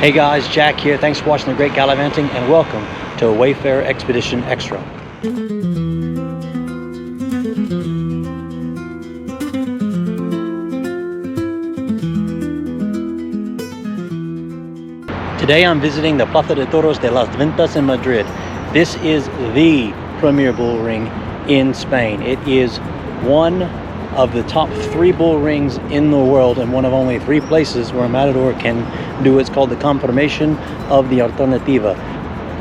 Hey guys, Jack here. Thanks for watching The Great Gallivanting and welcome to Wayfarer Expedition Extra. Today I'm visiting the Plaza de Toros de las Ventas in Madrid. This is the premier bull ring in Spain. It is one of the top 3 bull rings in the world and one of only 3 places where a matador can do what's called the confirmation of the alternativa.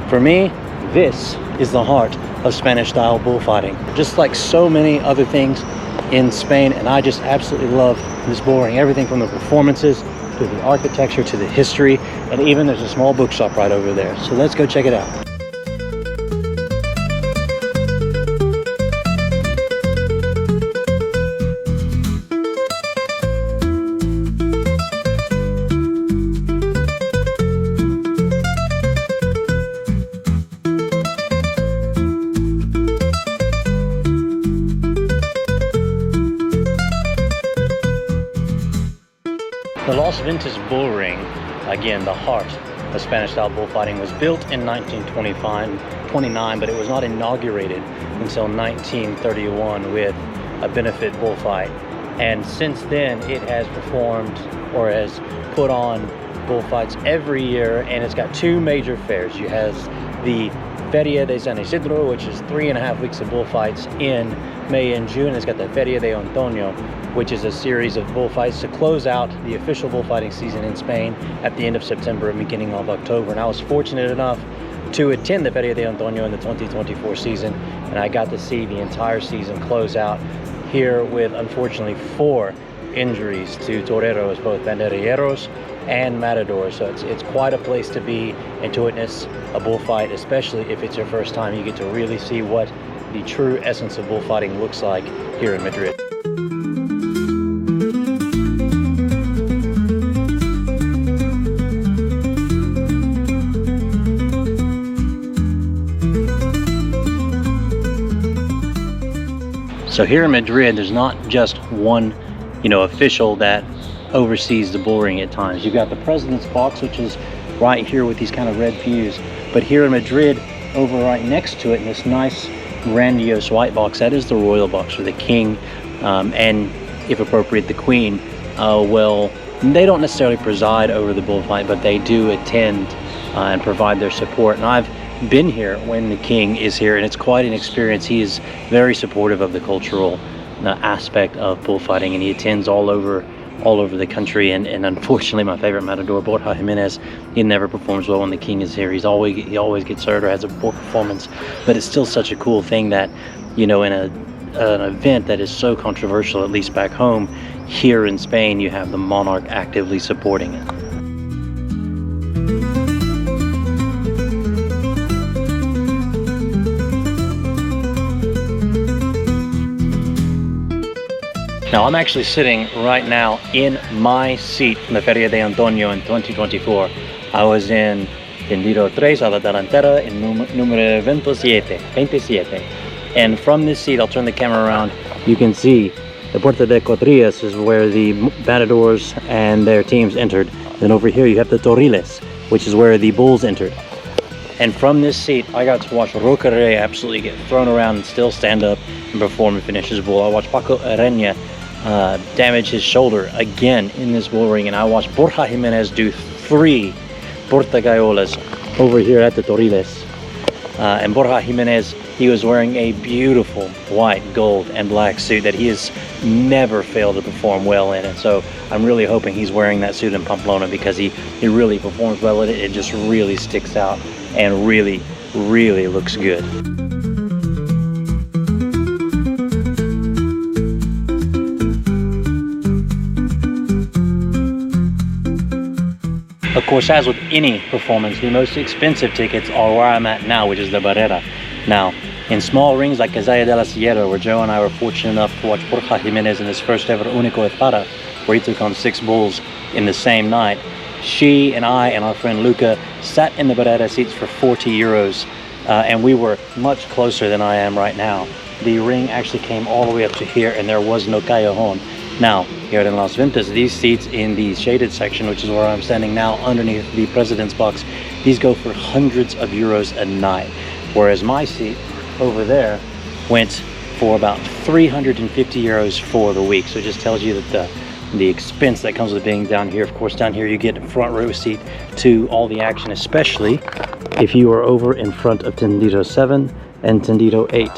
For me, this is the heart of Spanish style bullfighting, just like so many other things in Spain, and I just absolutely love this bull ring. Everything from the performances to the architecture to the history, and even there's a small bookshop right over there. So let's go check it out. The Las Ventas bull ring, again the heart of Spanish style bullfighting, was built in 1929, but it was not inaugurated until 1931 with a benefit bullfight. And since then it has performed or has put on bullfights every year, and it's got 2 major fairs. You have the Feria de San Isidro, which is 3.5 weeks of bullfights in May and June. It's got the Feria de Otoño, which is a series of bullfights to close out the official bullfighting season in Spain at the end of September and beginning of October. And I was fortunate enough to attend the Feria de Otoño in the 2024 season, and I got to see the entire season close out here with, unfortunately, 4 injuries to toreros, both banderilleros and matadors. So it's quite a place to be and to witness a bullfight, especially if it's your first time. You get to really see what the true essence of bullfighting looks like here in Madrid. So here in Madrid, there's not just one, official that oversees the bull ring at times. You've got the president's box, which is right here with these kind of red pews. But here in Madrid, over right next to it, in this nice grandiose white box, that is the royal box for the king, and if appropriate, the queen. Well, they don't necessarily preside over the bullfight, but they do attend and provide their support. And I've been here when the king is here, and it's quite an experience. He is very supportive of the cultural aspect of bullfighting, and he attends all over the country. And unfortunately, my favorite matador, Borja Jimenez, he never performs well when the king is here. He always gets hurt or has a poor performance. But it's still such a cool thing that, in an event that is so controversial, at least back home, here in Spain, you have the monarch actively supporting it. Now I'm actually sitting right now in my seat in the Feria de Otoño in 2024. I was in Tendido 3 a la delantera in número 27. And from this seat, I'll turn the camera around, you can see the Puerta de Cuadrillas is where the matadors and their teams entered. Then over here you have the Toriles, which is where the bulls entered. And from this seat, I got to watch Roca Rey absolutely get thrown around and still stand up and perform and finish his bull. I watched Paco Arena damage his shoulder again in this bull ring, and I watched Borja Jimenez do 3 portagaiolas over here at the Toriles. And Borja Jimenez, he was wearing a beautiful white, gold, and black suit that he has never failed to perform well in. And so I'm really hoping he's wearing that suit in Pamplona, because he really performs well in it. It just really sticks out and really, really looks good. Of course, as with any performance, the most expensive tickets are where I'm at now, which is the Barrera. Now, in small rings like Casalla de la Sierra, where Joe and I were fortunate enough to watch Borja Jimenez in his first ever Único Espada, where he took on 6 bulls in the same night, she and I and our friend Luca sat in the Barrera seats for 40 euros, and we were much closer than I am right now. The ring actually came all the way up to here, and there was no callejon. Now, here in Las Ventas, these seats in the shaded section, which is where I'm standing now underneath the president's box, these go for hundreds of euros a night. Whereas my seat over there went for about 350 euros for the week. So it just tells you that the expense that comes with being down here. Of course, down here you get a front row seat to all the action, especially if you are over in front of Tendido 7 and Tendido 8.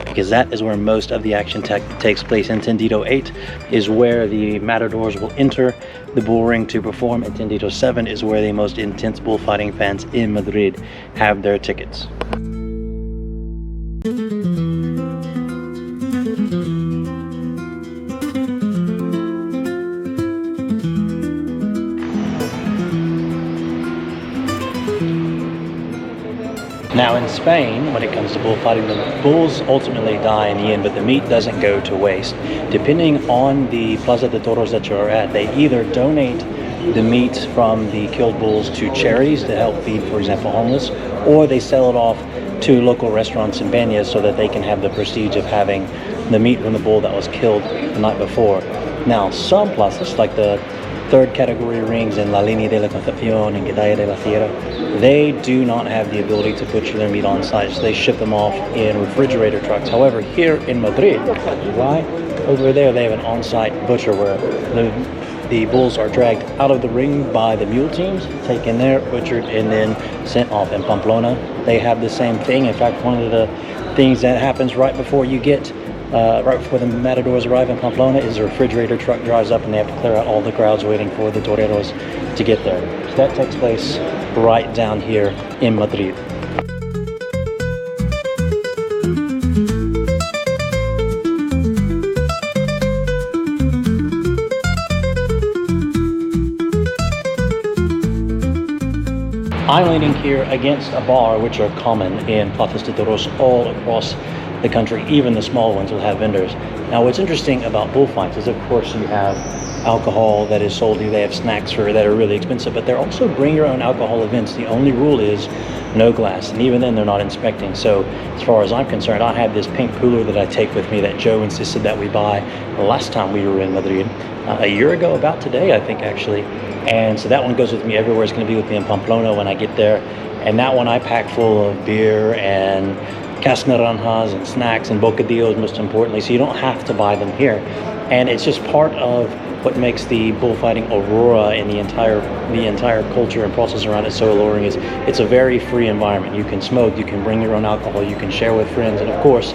Because that is where most of the action takes place. And Tendido 8 is where the matadors will enter the bull ring to perform, and Tendido 7 is where the most intense bullfighting fans in Madrid have their tickets. Now in Spain, when it comes to bullfighting, the bulls ultimately die in the end, but the meat doesn't go to waste. Depending on the Plaza de Toros that you're at, they either donate the meat from the killed bulls to charities to help feed, for example, homeless, or they sell it off to local restaurants and banyas so that they can have the prestige of having the meat from the bull that was killed the night before. Now, some plazas, like the third category rings in La Línea de la Concepción and Gedaya de la Sierra, they do not have the ability to butcher their meat on site, so they ship them off in refrigerator trucks. However, here in Madrid, right over there, they have an on-site butcher where the bulls are dragged out of the ring by the mule teams, taken there, butchered, and then sent off. In Pamplona, they have the same thing. In fact, one of the things that happens right before the matadors arrive in Pamplona is a refrigerator truck drives up and they have to clear out all the crowds waiting for the toreros to get there. So that takes place right down here in Madrid. I'm leaning here against a bar, which are common in Plaza de Toros all across the country. Even the small ones will have vendors. Now, what's interesting about bullfights is, of course, you have alcohol that is sold to you. They have snacks that are really expensive, but they're also bring your own alcohol events. The only rule is no glass, and even then they're not inspecting. So as far as I'm concerned, I have this pink cooler that I take with me that Joe insisted that we buy the last time we were in Madrid, a year ago, about today, I think, actually. And so that one goes with me everywhere. It's going to be with me in Pamplona when I get there. And that one I pack full of beer and casnaranjas and snacks and bocadillos, most importantly, so you don't have to buy them here. And it's just part of what makes the bullfighting aurora and the entire culture and process around it so alluring. Is it's a very free environment. You can smoke, you can bring your own alcohol, you can share with friends, and of course,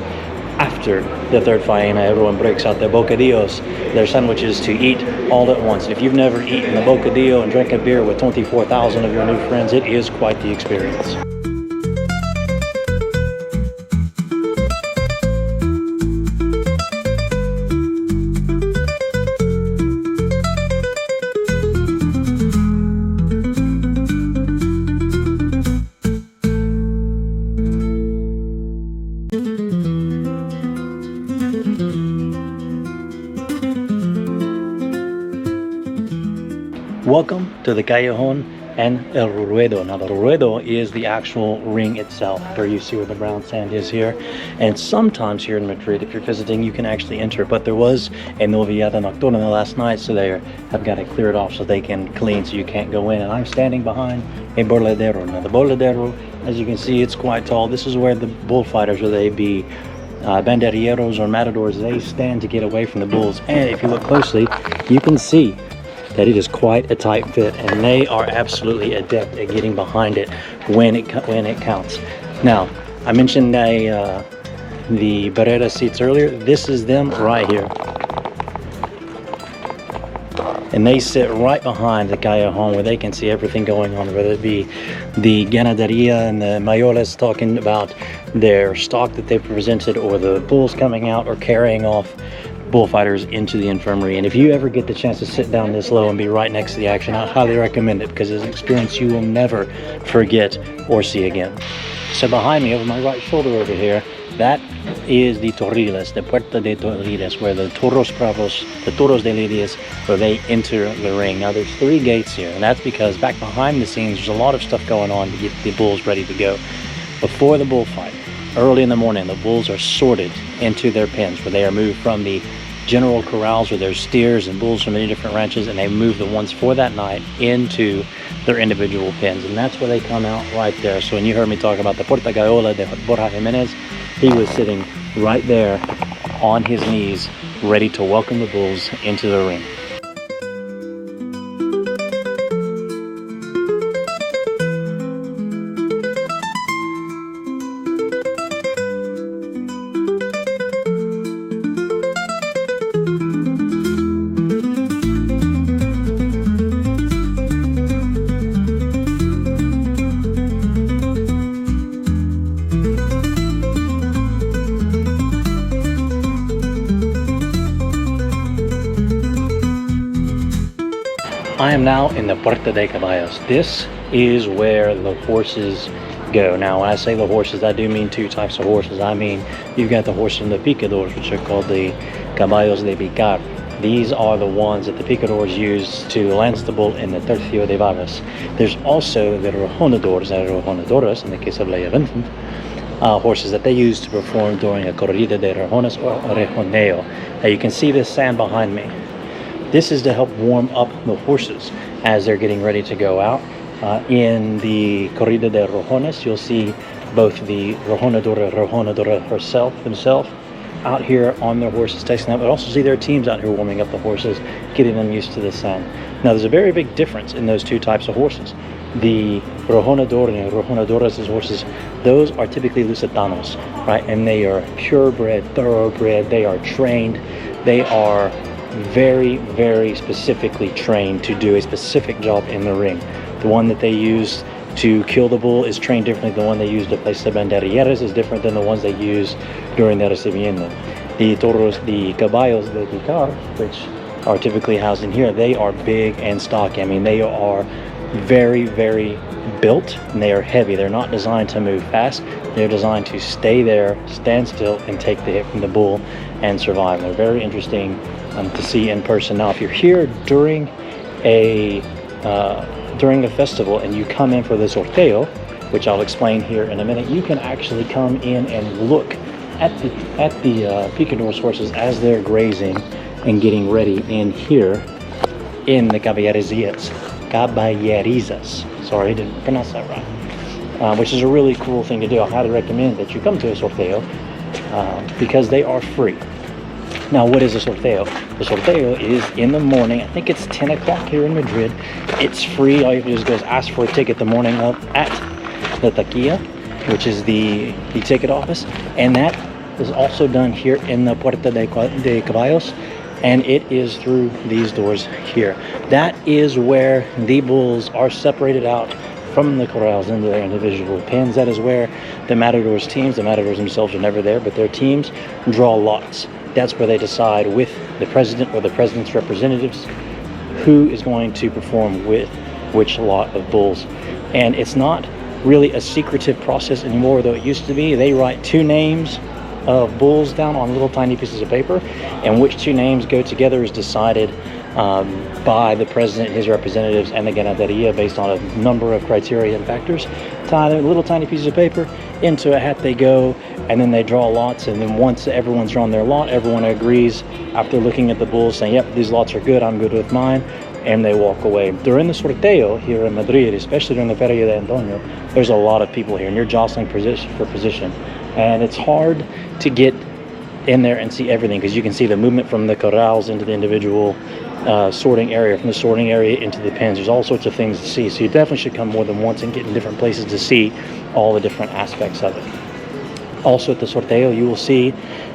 after the third faena, everyone breaks out their bocadillos, their sandwiches, to eat all at once. If you've never eaten a bocadillo and drank a beer with 24,000 of your new friends, it is quite the experience. Welcome to the Callejon and El Ruedo. Now the Ruedo is the actual ring itself, where you see where the brown sand is here. And sometimes here in Madrid, if you're visiting, you can actually enter, but there was a noviada nocturna last night, so they have got to clear it off so they can clean, so you can't go in. And I'm standing behind a boledero. Now the boledero, as you can see, it's quite tall. This is where the bullfighters, whether they be banderilleros or matadors, they stand to get away from the bulls. And if you look closely, you can see that it is quite a tight fit, and they are absolutely adept at getting behind it when it counts. Now, I mentioned the Barrera seats earlier. This is them right here. And they sit right behind the Callejon, where they can see everything going on, whether it be the ganaderia and the mayolas talking about their stock that they presented, or the bulls coming out or carrying off bullfighters into the infirmary. And if you ever get the chance to sit down this low and be right next to the action, I highly recommend it, because it's an experience you will never forget or see again. So behind me, over my right shoulder over here, that is the Torriles, the Puerta de Torriles, where the Toros Bravos, the Toros de Lidias, where they enter the ring. Now there's 3 gates here, and that's because back behind the scenes, there's a lot of stuff going on to get the bulls ready to go. Before the bullfight, early in the morning, the bulls are sorted into their pens, where they are moved from the general corrals where there's steers and bulls from many different ranches, and they move the ones for that night into their individual pens, and that's where they come out right there. So when you heard me talk about the Puerta Gaola de Borja Jimenez, he was sitting right there on his knees, ready to welcome the bulls into the ring. I am now in the Puerta de Caballos. This is where the horses go. Now, when I say the horses, I do mean two types of horses. I mean, you've got the horses in the picadors, which are called the caballos de picar. These are the ones that the picadors use to lance the bull in the tercio de varas. There's also the rejonadores and rejonadoras, in the case of La Ventas, horses that they use to perform during a corrida de rejones or a rejoneo. Now, you can see this sand behind me. This is to help warm up the horses as they're getting ready to go out. In the Corrida de Rojones, you'll see both the rejonadora himself out here on their horses testing out, but also see their teams out here warming up the horses, getting them used to the sand. Now, there's a very big difference in those two types of horses. The rejonador and rejonadoras as horses, those are typically lusitanos, right? And they are purebred, thoroughbred, they are trained, they are very, very specifically trained to do a specific job in the ring. The one that they use to kill the bull is trained differently. The one they use to place the banderilleras is different than the ones they use during the recibimiento. The toros, the caballos de picar, which are typically housed in here, they are big and stocky. I mean, they are very, very built, and they are heavy. They're not designed to move fast. They're designed to stay there, stand still, and take the hit from the bull and survive. They're very interesting to see in person. Now, if you're here during a festival and you come in for the sorteo, which I'll explain here in a minute, you can actually come in and look at the picadors horses as they're grazing and getting ready in here in the caballerizas. Sorry, I didn't pronounce that right. Which is a really cool thing to do. I highly recommend that you come to a sorteo because they are free. Now, what is a sorteo? The sorteo is in the morning. I think it's 10 o'clock here in Madrid. It's free. All you have to do is go ask for a ticket the morning of at the taquilla, which is the ticket office. And that is also done here in the Puerta de Caballos. And it is through these doors here. That is where the bulls are separated out from the corrals into their individual pens. That is where the matadors teams, the matadors themselves are never there, but their teams draw lots. That's where they decide with the president or the president's representatives who is going to perform with which lot of bulls. And it's not really a secretive process anymore, though it used to be. They write two names of bulls down on little tiny pieces of paper, and which two names go together is decided by the president, his representatives, and the ganaderia based on a number of criteria and factors. Tie their little tiny pieces of paper into a hat, they go, and then they draw lots, and then once everyone's drawn their lot, everyone agrees after looking at the bulls saying, yep, these lots are good, I'm good with mine, and they walk away. During the sorteo here in Madrid, especially during the Feria de Antonio, there's a lot of people here, and you're jostling for position, and it's hard to get in there and see everything because you can see the movement from the corrals into the individual sorting area, from the sorting area into the pens. There's all sorts of things to see, so you definitely should come more than once and get in different places to see all the different aspects of it. Also at the sorteo, you will see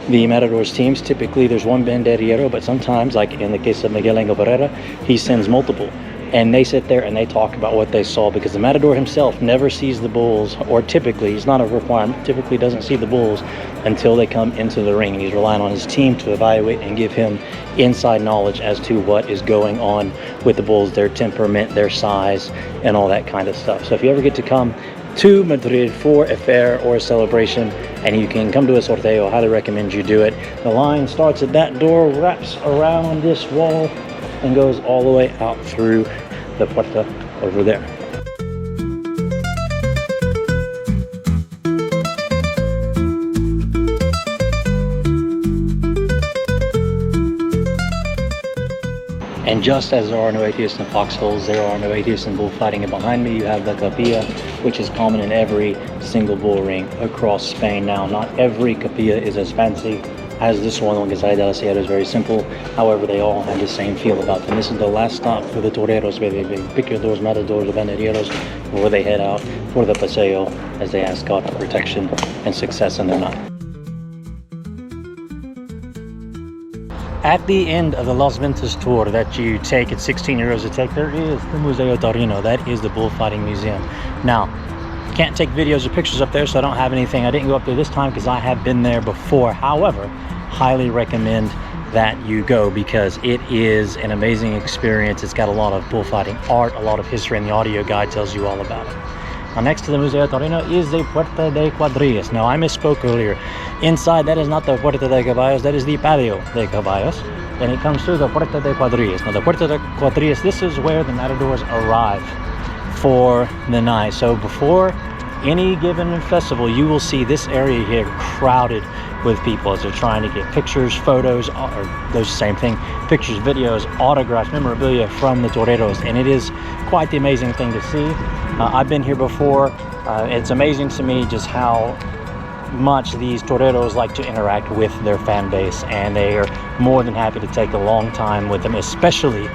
the matadors teams. Typically there's one banderillero, but sometimes, like in the case of Miguel Angel Barrera, he sends multiple, and they sit there and they talk about what they saw, because the matador himself never sees the bulls, or typically, it's not a requirement, typically doesn't see the bulls until they come into the ring, and he's relying on his team to evaluate and give him inside knowledge as to what is going on with the bulls, their temperament, their size, and all that kind of stuff. So if you ever get to come to Madrid for a fair or a celebration and you can come to a sorteo, I highly recommend you do it. The line starts at that door, wraps around this wall, and goes all the way out through the puerta over there. And just as there are no atheists in foxholes, there are no atheists in bullfighting. And behind me you have the capilla, which is common in every single bull ring across Spain. Now, not every capilla is as fancy as this one. Casal de la Sierra is very simple. However, they all have the same feel about them. This is the last stop for the toreros, where they picadores, matadores, banderilleros, before they head out for the paseo, as they ask God for protection and success in their night. At the end of the Las Ventas tour that you take, it's 16 euros to take, there is the Museo Taurino. That is the bullfighting museum. Now, can't take videos or pictures up there, so I don't have anything. I didn't go up there this time because I have been there before. However, highly recommend that you go because it is an amazing experience. It's got a lot of bullfighting art, a lot of history, and the audio guide tells you all about it. Now, next to the Museo Taurino is the Puerta de Cuadrillas. Now, I misspoke earlier. Inside, that is not the Puerta de Caballos, that is the Patio de Caballos. And it comes through the Puerta de Cuadrillas. Now, the Puerta de Cuadrillas, this is where the matadors arrive for the night. So before any given festival, you will see this area here crowded with people as they're trying to get pictures, photos, or those same thing, pictures, videos, autographs, memorabilia from the toreros. And it is quite the amazing thing to see. I've been here before. It's amazing to me just how much these toreros like to interact with their fan base, and they are more than happy to take a long time with them, especially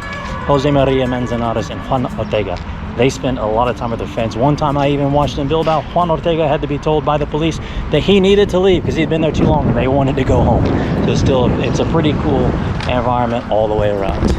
Jose Maria Manzanares and Juan Ortega. They spend a lot of time with their fans. One time I even watched in Bilbao, Juan Ortega had to be told by the police that he needed to leave because he'd been there too long and they wanted to go home. So still, it's a pretty cool environment all the way around.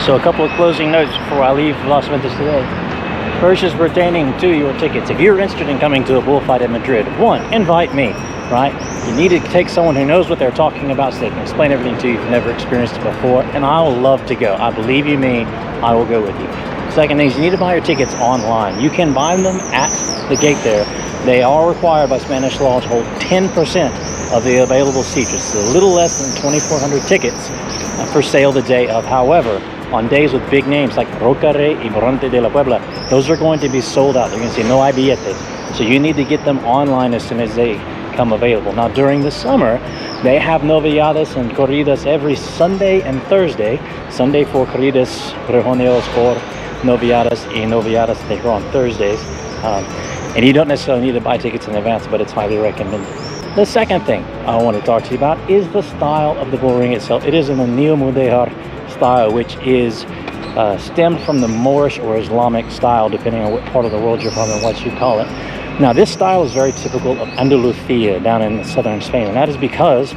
So a couple of closing notes before I leave Las Ventas today. First is pertaining to your tickets. If you're interested in coming to a bullfight in Madrid, one, invite me, right? You need to take someone who knows what they're talking about so they can explain everything to you if you've never experienced it before, and I will love to go. I believe you me, I will go with you. Second thing is you need to buy your tickets online. You can buy them at the gate there. They are required by Spanish law to hold 10% of the available seats. It's a little less than 2,400 tickets for sale the day of. However, on days with big names like Rocare y Morante de la Puebla, those are going to be sold out. They're going to say no hay billetes. So you need to get them online as soon as they come available. Now, during the summer, they have novilladas and corridas every Sunday and Thursday. Sunday for corridas, rejoneos for novilladas, y novilladas they go on Thursdays. And you don't necessarily need to buy tickets in advance, but it's highly recommended. The second thing I want to talk to you about is the style of the bull ring itself. It is in the Neo-Mudéjar style, which is stemmed from the Moorish or Islamic style, depending on what part of the world you're from and what you call it. Now, this style is very typical of Andalusia down in southern Spain, and that is because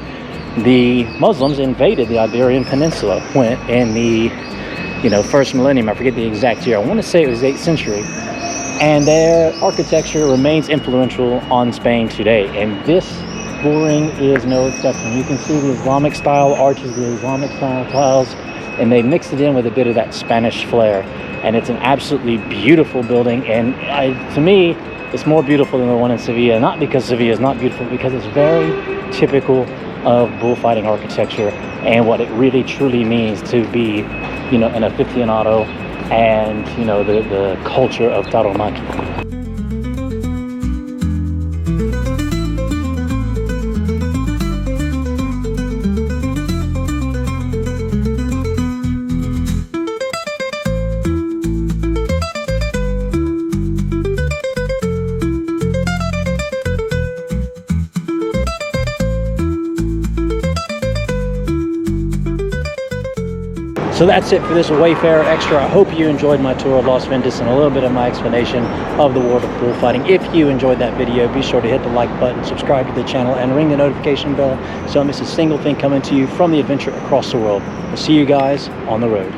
the Muslims invaded the Iberian Peninsula when in the first millennium. I forget the exact year. I want to say it was 8th century. And their architecture remains influential on Spain today. And this bull ring is no exception. You can see the Islamic style arches, the Islamic style tiles, and they mixed it in with a bit of that Spanish flair. And it's an absolutely beautiful building. And to me, it's more beautiful than the one in Sevilla. Not because Sevilla is not beautiful, because it's very typical of bullfighting architecture and what it really truly means to be, an aficionado and, the culture of tauromaquia. So that's it for this Wayfarer Extra. I hope you enjoyed my tour of Las Ventas and a little bit of my explanation of the world of bullfighting. If you enjoyed that video, be sure to hit the like button, subscribe to the channel, and ring the notification bell so you don't miss a single thing coming to you from the adventure across the world. We'll see you guys on the road.